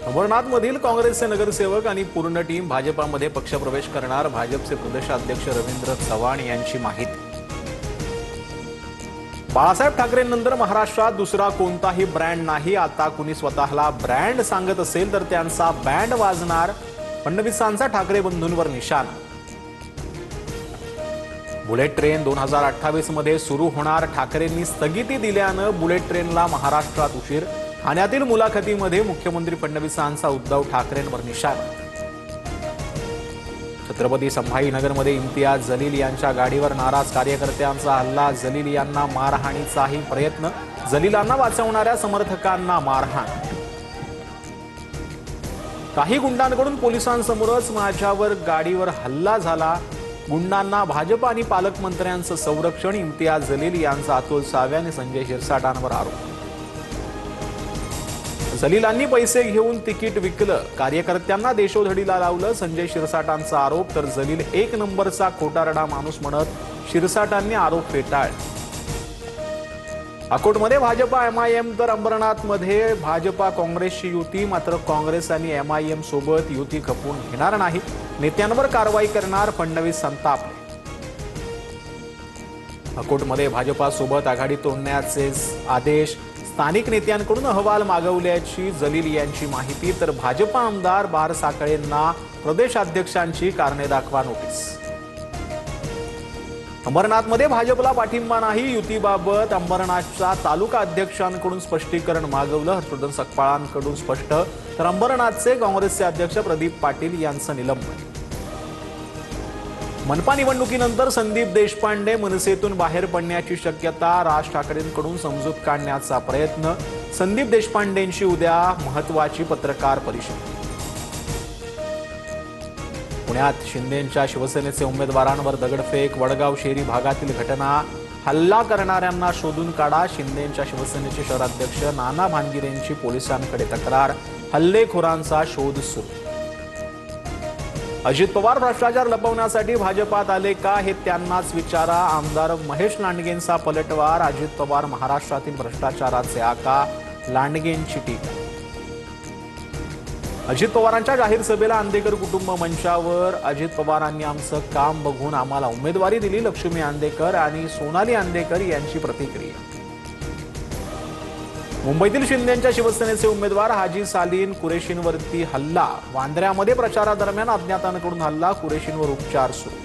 अमरनाथमधील काँग्रेसचे नगरसेवक आणि पूर्ण टीम भाजपामध्ये पक्षप्रवेश करणार. भाजपचे प्रदेशाध्यक्ष रवींद्र चव्हाण यांची माहिती. बाळासाहेब ठाकरेंनंतर महाराष्ट्रात दुसरा कोणताही ब्रँड नाही. आता कुणी स्वतःला ब्रँड सांगत असेल तर त्यांचा बँड वाजणार. फडणवीसांचा ठाकरे बंधूंवर निशाणा. बुलेट ट्रेन 2028 मध्ये सुरू होणार. ठाकरेंनी स्थगिती दिल्यानं बुलेट ट्रेनला महाराष्ट्रात उशीर. ठाण्यातील मुलाखतीमध्ये मुख्यमंत्री फडणवीसांचा उद्धव ठाकरेंवर निशाणा. छत्रपती संभाजीनगरमध्ये इम्तियाज जलील यांच्या गाडीवर नाराज कार्यकर्त्यांचा हल्ला. जलील यांना मारहाणीचाही प्रयत्न. जलीलांना वाचवणाऱ्या समर्थकांना मारहाण. काही गुंडांकडून पोलिसांसमोरच माझ्यावर गाडीवर हल्ला झाला. गुंडांना भाजप आणि पालकमंत्र्यांचं संरक्षण. इम्तियाज जलील यांचा अतुल सावे आणि संजय शिरसाटांवर आरोप. जलीलांनी पैसे घेऊन तिकीट विकलं. कार्यकर्त्यांना देशोधडीला लावलं. संजय शिरसाटांचा आरोप. तर जलील एक नंबरचा खोटारडा माणूस म्हणत शिरसाटांनी आरोप फेटाळले. अकोटमध्ये भाजपा एमआयएम तर अंबरनाथमध्ये भाजपा काँग्रेसची युती. मात्र काँग्रेस आणि एमआयएम सोबत युती खपवून घेणार नाही. नेत्यांवर कारवाई करणार. फडणवीस संतापले. अकोटमध्ये भाजपासोबत आघाडी तोडण्याचे आदेश. स्थानिक नेत्यांकडून अहवाल मागवल्याची जलील यांची माहिती. तर भाजपा आमदार बार साखळेंना प्रदेशाध्यक्षांची कारणे दाखवा नोटीस. अंबरनाथमध्ये भाजपला पाठिंबा नाही. युतीबाबत अंबरनाथच्या तालुका अध्यक्षांकडून स्पष्टीकरण मागवलं. हर्षवर्धन सकपाळांकडून स्पष्ट. तर अंबरनाथचे काँग्रेसचे अध्यक्ष प्रदीप पाटील यांचं निलंबन. मनपा निवडणुकीनंतर संदीप देशपांडे मनसेतून बाहेर पडण्याची शक्यता. राज ठाकरेंकडून समजूत काढण्याचा प्रयत्न. संदीप देशपांडेंची उद्या महत्वाची पत्रकार परिषद. पुण्यात शिंदेंच्या शिवसेनेचे उमेदवारांवर दगडफेक. वडगाव शेरी भागातील घटना. हल्ला करणाऱ्यांना शोधून काढा. शिंदेंच्या शिवसेनेचे शहराध्यक्ष नाना भानगिरेंची पोलिसांकडे तक्रार. हल्लेखोरांचा शोध सुरू. अजित पवार भ्रष्टाचार लपवण्यासाठी भाजपात आले का हे त्यांनाच विचारा. आमदार महेश लांडगेंचा पलटवार. अजित पवार महाराष्ट्रातील भ्रष्टाचाराचे आका. लांडगेंची टीका. अजित पवारांच्या जाहीर सभेला आंदेकर कुटुंब मंचावर. अजित पवारांनी आमचं काम बघून आम्हाला उमेदवारी दिली. लक्ष्मी आंदेकर आणि सोनाली आंदेकर यांची प्रतिक्रिया. मुंबईतील शिंदेंच्या शिवसेनेचे उमेदवार हाजी सालीन कुरेशींवरती हल्ला. वांद्र्यामध्ये प्रचारादरम्यान अज्ञातांकडून हल्ला. कुरेशींवर उपचार सुरू.